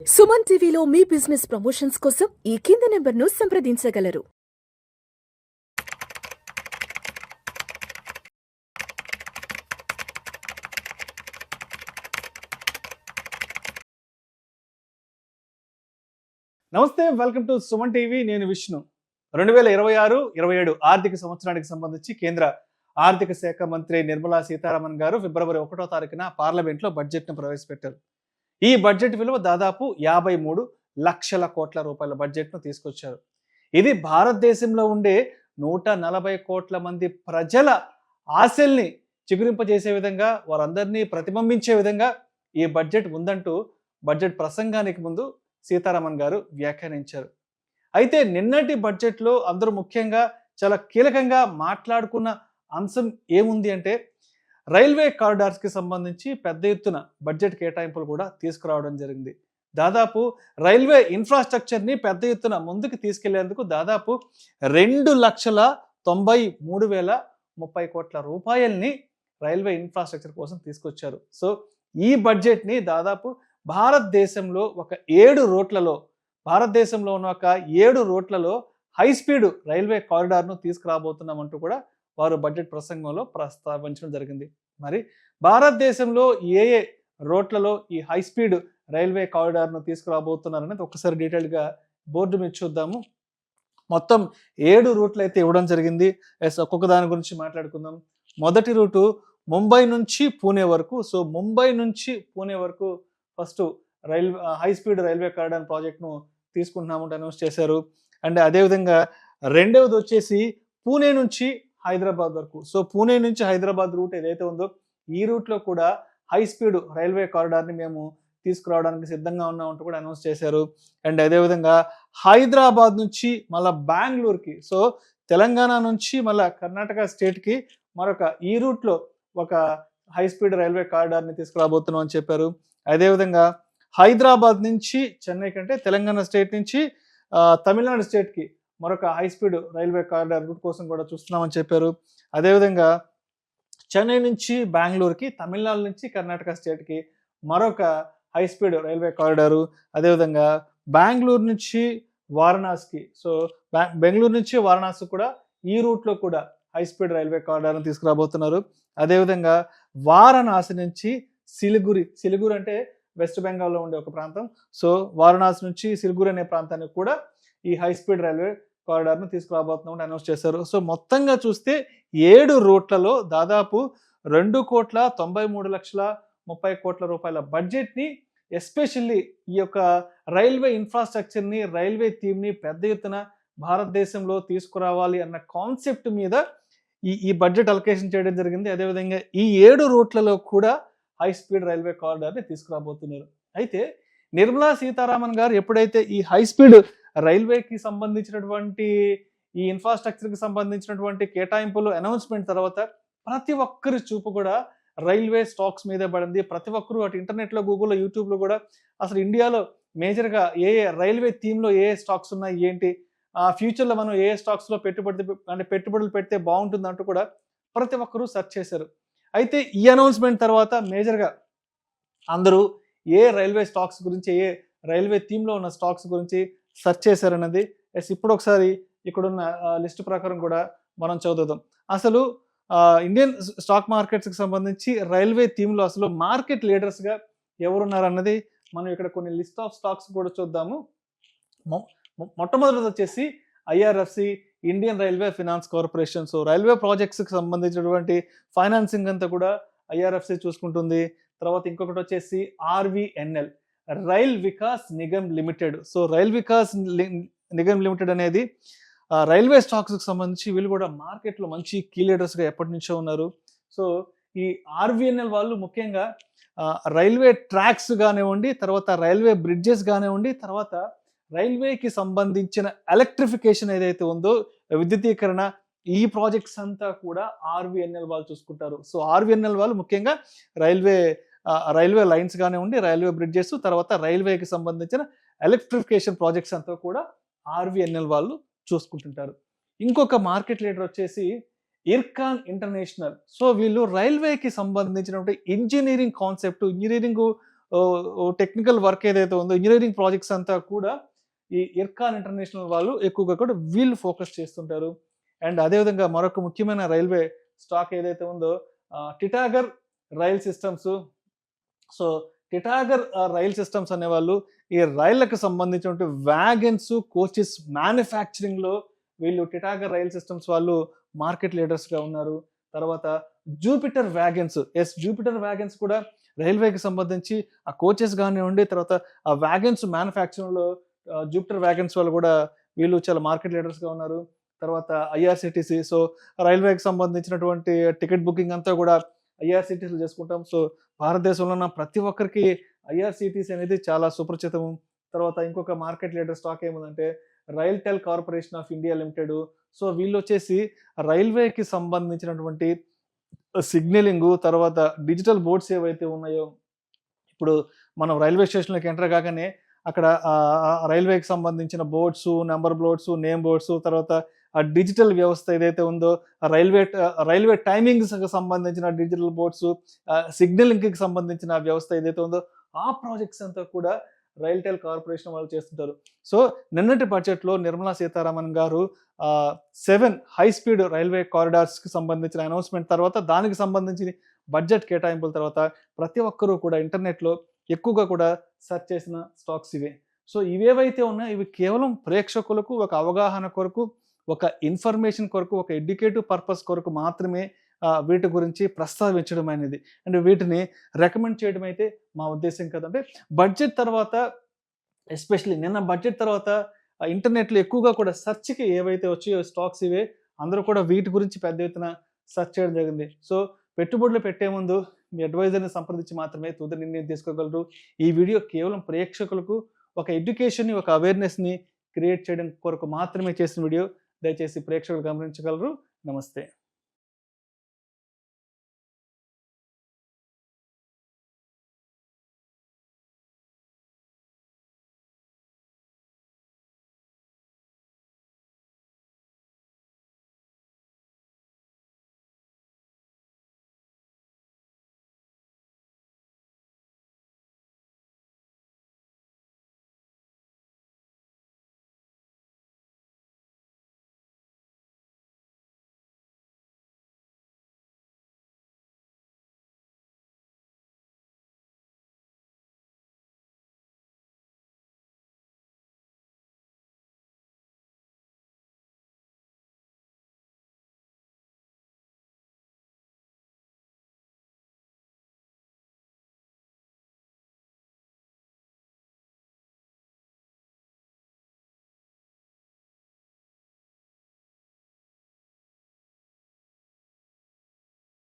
సుమన్ టీవీలో మీ business promotions కోసం ఈ కింది నెంబర్ను సంప్రదించగలరు. నమస్తే, వెల్కమ్ టు సుమన్ టీవీ. నేను విష్ణు. 2026-27 ఆర్థిక సంవత్సరానికి సంబంధించి కేంద్ర ఆర్థిక శాఖ మంత్రి నిర్మలా సీతారామన్ గారు ఫిబ్రవరి 1వ తారీఖున పార్లమెంట్లో బడ్జెట్ను ప్రవేశపెట్టారు. ఈ బడ్జెట్ విలువ దాదాపు 53 లక్షల కోట్ల రూపాయల బడ్జెట్ను తీసుకొచ్చారు. ఇది భారతదేశంలో ఉండే 140 కోట్ల మంది ప్రజల ఆశల్ని చిగురింపజేసే విధంగా, వారందరినీ ప్రతిబింబించే విధంగా ఈ బడ్జెట్ ఉందంటూ బడ్జెట్ ప్రసంగానికి ముందు సీతారామన్ గారు వ్యాఖ్యానించారు. అయితే నిన్నటి బడ్జెట్లో అందరూ ముఖ్యంగా చాలా కీలకంగా మాట్లాడుకున్న అంశం ఏముంది అంటే, రైల్వే కారిడార్స్కి సంబంధించి పెద్ద ఎత్తున బడ్జెట్ కేటాయింపులు కూడా తీసుకురావడం జరిగింది. దాదాపు రైల్వే ఇన్ఫ్రాస్ట్రక్చర్ని పెద్ద ఎత్తున ముందుకు తీసుకెళ్లేందుకు దాదాపు 2,93,030 కోట్ల రూపాయల్ని రైల్వే ఇన్ఫ్రాస్ట్రక్చర్ కోసం తీసుకొచ్చారు. సో ఈ బడ్జెట్ని దాదాపు భారతదేశంలో ఉన్న ఒక 7 రూట్లలో హై స్పీడ్ రైల్వే కారిడార్ను తీసుకురాబోతున్నామంటూ కూడా వారు బడ్జెట్ ప్రసంగంలో ప్రస్తావించడం జరిగింది. మరి భారతదేశంలో ఏ రోడ్లలో ఈ హై స్పీడ్ రైల్వే కారిడార్ను తీసుకురాబోతున్నారనేది ఒకసారి డీటెయిల్గా బోర్డు మీద చూద్దాము. మొత్తం 7 రూట్లు అయితే ఇవ్వడం జరిగింది. ఒక్కొక్క దాని గురించి మాట్లాడుకుందాం. మొదటి రూటు ముంబై నుంచి పూణే వరకు. సో ముంబై నుంచి పూణే వరకు first high speed railway corridor ప్రాజెక్ట్ను తీసుకుంటున్నాము అనౌన్స్ చేశారు. అండ్ అదేవిధంగా రెండవది వచ్చేసి పూణే నుంచి హైదరాబాద్ వరకు. సో పూణే నుంచి హైదరాబాద్ రూట్ ఏదైతే ఉందో ఈ రూట్లో కూడా హై స్పీడ్ రైల్వే కారిడార్ని మేము తీసుకురావడానికి సిద్ధంగా ఉన్నామంటూ కూడా అనౌన్స్ చేశారు. అండ్ అదేవిధంగా హైదరాబాద్ నుంచి మళ్ళీ బెంగళూరుకి, సో తెలంగాణ నుంచి మళ్ళీ కర్ణాటక స్టేట్కి మరొక ఈ రూట్లో ఒక హై స్పీడ్ రైల్వే కారిడార్ని తీసుకురాబోతున్నాం అని చెప్పారు. అదేవిధంగా హైదరాబాద్ నుంచి చెన్నై కంటే తెలంగాణ స్టేట్ నుంచి తమిళనాడు స్టేట్కి మరొక high speed railway corridor route కోసం కూడా చూస్తున్నామని చెప్పారు. అదేవిధంగా చెన్నై నుంచి బెంగళూరుకి, తమిళనాడు నుంచి కర్ణాటక స్టేట్కి మరొక హై స్పీడ్ రైల్వే కారిడారు. అదేవిధంగా బెంగళూరు నుంచి వారణాసికి, సో బెంగళూరు నుంచి వారణాసి కూడా ఈ రూట్లో కూడా హై స్పీడ్ రైల్వే కారిడార్ని తీసుకురాబోతున్నారు. అదేవిధంగా వారణాసి నుంచి సిలిగురి అంటే వెస్ట్ బెంగాల్లో ఉండే ఒక ప్రాంతం. సో వారణాసి నుంచి సిలిగురి అనే ప్రాంతానికి కూడా ఈ హై స్పీడ్ రైల్వే కారిడార్ను తీసుకురాబోతున్నామని అనౌన్స్ చేశారు. సో మొత్తంగా చూస్తే 7 రూట్లలో దాదాపు 2,93,30 కోట్ల రూపాయల బడ్జెట్ని, ఎస్పెషల్లీ ఈ యొక్క రైల్వే ఇన్ఫ్రాస్ట్రక్చర్ని, రైల్వే థీమ్ని పెద్ద ఎత్తున భారతదేశంలో తీసుకురావాలి అన్న కాన్సెప్ట్ మీద ఈ బడ్జెట్ అలొకేషన్ చేయడం జరిగింది. అదేవిధంగా ఈ 7 రూట్లలో కూడా హై స్పీడ్ రైల్వే కారిడార్ని తీసుకురాబోతున్నారు. అయితే నిర్మలా సీతారామన్ గారు ఎప్పుడైతే ఈ హై స్పీడ్ రైల్వేకి సంబంధించినటువంటి ఈ ఇన్ఫ్రాస్ట్రక్చర్కి సంబంధించినటువంటి కేటాయింపులు అనౌన్స్మెంట్ తర్వాత ప్రతి ఒక్కరి చూపు కూడా రైల్వే స్టాక్స్ మీదే పడింది. ప్రతి ఒక్కరు అటు ఇంటర్నెట్లో, గూగుల్లో, యూట్యూబ్లో కూడా అసలు ఇండియాలో మేజర్గా ఏ రైల్వే థీమ్లో ఏ స్టాక్స్ ఉన్నాయి, ఏంటి ఫ్యూచర్లో మనం ఏ స్టాక్స్లో పెట్టుబడులు పెడితే బాగుంటుంది అంటూ కూడా ప్రతి ఒక్కరూ సెర్చ్ చేశారు. అయితే ఈ అనౌన్స్మెంట్ తర్వాత మేజర్గా అందరూ ఏ రైల్వే స్టాక్స్ గురించి, ఏ రైల్వే థీమ్లో ఉన్న స్టాక్స్ గురించి సెర్చ్ చేశారన్నది ఇప్పుడు ఒకసారి ఇక్కడున్న లిస్ట్ ప్రకారం కూడా మనం చదువుదాం. అసలు ఇండియన్ స్టాక్ మార్కెట్స్కి సంబంధించి రైల్వే థీమ్లో అసలు మార్కెట్ లీడర్స్గా ఎవరున్నారన్నది మనం ఇక్కడ కొన్ని లిస్ట్ ఆఫ్ స్టాక్స్ కూడా చూద్దాము. మొట్టమొదటిది వచ్చేసి IRFC, Indian railway finance corporation. So railway ప్రాజెక్ట్స్కి సంబంధించినటువంటి ఫైనాన్సింగ్ అంతా కూడా ఐఆర్ఎఫ్సి చూసుకుంటుంది. తర్వాత ఇంకొకటి వచ్చేసి RVNL, rail Vikas Nigam limited. So rail Vikas Nigam limited అనేది రైల్వే స్టాక్స్కి సంబంధించి వీళ్ళు కూడా మార్కెట్లో మంచి కీ లీడర్స్గా ఎప్పటి నుంచో ఉన్నారు. సో ఈ ఆర్వీఎన్ఎల్ వాళ్ళు ముఖ్యంగా రైల్వే ట్రాక్స్ కానివ్వండి, తర్వాత రైల్వే బ్రిడ్జెస్ కానివ్వండి, తర్వాత రైల్వేకి సంబంధించిన ఎలక్ట్రిఫికేషన్ ఏదైతే ఉందో, విద్యుతీకరణ, ఈ ప్రాజెక్ట్స్ అంతా కూడా ఆర్వీఎన్ఎల్ వాళ్ళు చూసుకుంటారు. సో ఆర్వీఎన్ఎల్ వాళ్ళు ముఖ్యంగా రైల్వే లైన్స్ కానివ్వండి, రైల్వే బ్రిడ్జెస్, తర్వాత రైల్వేకి సంబంధించిన ఎలక్ట్రిఫికేషన్ ప్రాజెక్ట్స్ అంతా కూడా ఆర్వీఎన్ఎల్ వాళ్ళు చూసుకుంటుంటారు. ఇంకొక మార్కెట్ లీడర్ వచ్చేసి ఇర్కాన్ ఇంటర్నేషనల్. సో వీళ్ళు రైల్వేకి సంబంధించినటువంటి ఇంజనీరింగ్ టెక్నికల్ వర్క్ ఏదైతే ఉందో ఇంజనీరింగ్ ప్రాజెక్ట్స్ అంతా కూడా ఈ ఇర్కాన్ ఇంటర్నేషనల్ వాళ్ళు ఎక్కువగా కూడా వీళ్ళు ఫోకస్ చేస్తుంటారు. అండ్ అదేవిధంగా మరొక ముఖ్యమైన రైల్వే స్టాక్ ఏదైతే ఉందో Titagarh rail systems. So Titagarh rail systems అనేవాళ్ళు ఈ రైళ్లకు సంబంధించినటువంటి వ్యాగన్స్, కోచెస్ మ్యానుఫ్యాక్చరింగ్లో వీళ్ళు టిటాగర్ రైల్ సిస్టమ్స్ వాళ్ళు మార్కెట్ లీడర్స్గా ఉన్నారు. తర్వాత జూపిటర్ వ్యాగన్స్ కూడా రైల్వేకి సంబంధించి ఆ కోచెస్ కానివ్వండి, తర్వాత ఆ వ్యాగన్స్ మ్యానుఫ్యాక్చరింగ్లో జూపిటర్ వ్యాగన్స్ వాళ్ళు కూడా వీళ్ళు చాలా మార్కెట్ లీడర్స్గా ఉన్నారు. తర్వాత ఐఆర్సిటిసి, సో రైల్వేకి సంబంధించినటువంటి టికెట్ బుకింగ్ అంతా కూడా ఐఆర్సిటిసిలో చేసుకుంటాం. సో భారతదేశంలో ఉన్న ప్రతి ఒక్కరికి ఐఆర్సిటిసి అనేది చాలా సుపరిచితము. తర్వాత ఇంకొక మార్కెట్ లీడర్ స్టాక్ ఏముందంటే RailTel corporation of India limited. So వీళ్ళు వచ్చేసి రైల్వేకి సంబంధించినటువంటి సిగ్నలింగ్, తర్వాత డిజిటల్ బోర్డ్స్ ఏవైతే ఉన్నాయో, ఇప్పుడు మనం రైల్వే స్టేషన్లోకి ఎంటర్ కాగానే అక్కడ రైల్వేకి సంబంధించిన boards, number boards, name boards, తర్వాత ఆ డిజిటల్ వ్యవస్థ ఏదైతే ఉందో రైల్వే టైమింగ్స్కి సంబంధించిన డిజిటల్ బోర్డ్స్, సిగ్నలింగ్కి సంబంధించిన వ్యవస్థ ఏదైతే ఉందో ఆ ప్రాజెక్ట్స్ అంతా కూడా రైల్టెల్ కార్పొరేషన్ వాళ్ళు చేస్తుంటారు. సో నిన్నటి బడ్జెట్లో నిర్మలా సీతారామన్ గారు 7 హై స్పీడ్ రైల్వే కారిడార్స్కి సంబంధించిన అనౌన్స్మెంట్ తర్వాత దానికి సంబంధించి బడ్జెట్ కేటాయింపుల తర్వాత ప్రతి ఒక్కరూ కూడా ఇంటర్నెట్లో ఎక్కువగా కూడా సెర్చ్ చేసిన స్టాక్స్ ఇవే. సో ఇవేవైతే ఉన్నాయో ఇవి కేవలం ప్రేక్షకులకు ఒక అవగాహన కొరకు, ఒక ఇన్ఫర్మేషన్ కొరకు, ఒక ఎడ్యుకేటివ్ పర్పస్ కొరకు మాత్రమే వీటి గురించి ప్రస్తావించడం అనేది, అండ్ వీటిని రికమెండ్ చేయడం అయితే మా ఉద్దేశం కదంటే బడ్జెట్ తర్వాత, ఎస్పెషల్లీ నిన్న బడ్జెట్ తర్వాత ఇంటర్నెట్లో ఎక్కువగా కూడా సెర్చ్కి ఏవైతే వచ్చాయో స్టాక్స్ ఇవే, అందరూ కూడా వీటి గురించి పెద్ద ఎత్తున సెర్చ్ చేయడం జరిగింది. సో పెట్టుబడులు పెట్టే ముందు మీ అడ్వైజర్ని సంప్రదించి మాత్రమే తుది నిర్ణయం తీసుకోగలరు. ఈ వీడియో కేవలం ప్రేక్షకులకు ఒక ఎడ్యుకేషన్ని, ఒక అవేర్నెస్ని క్రియేట్ చేయడం కొరకు మాత్రమే చేసిన వీడియో. దయచేసి ప్రేక్షకులు గమనించగలరు. నమస్తే.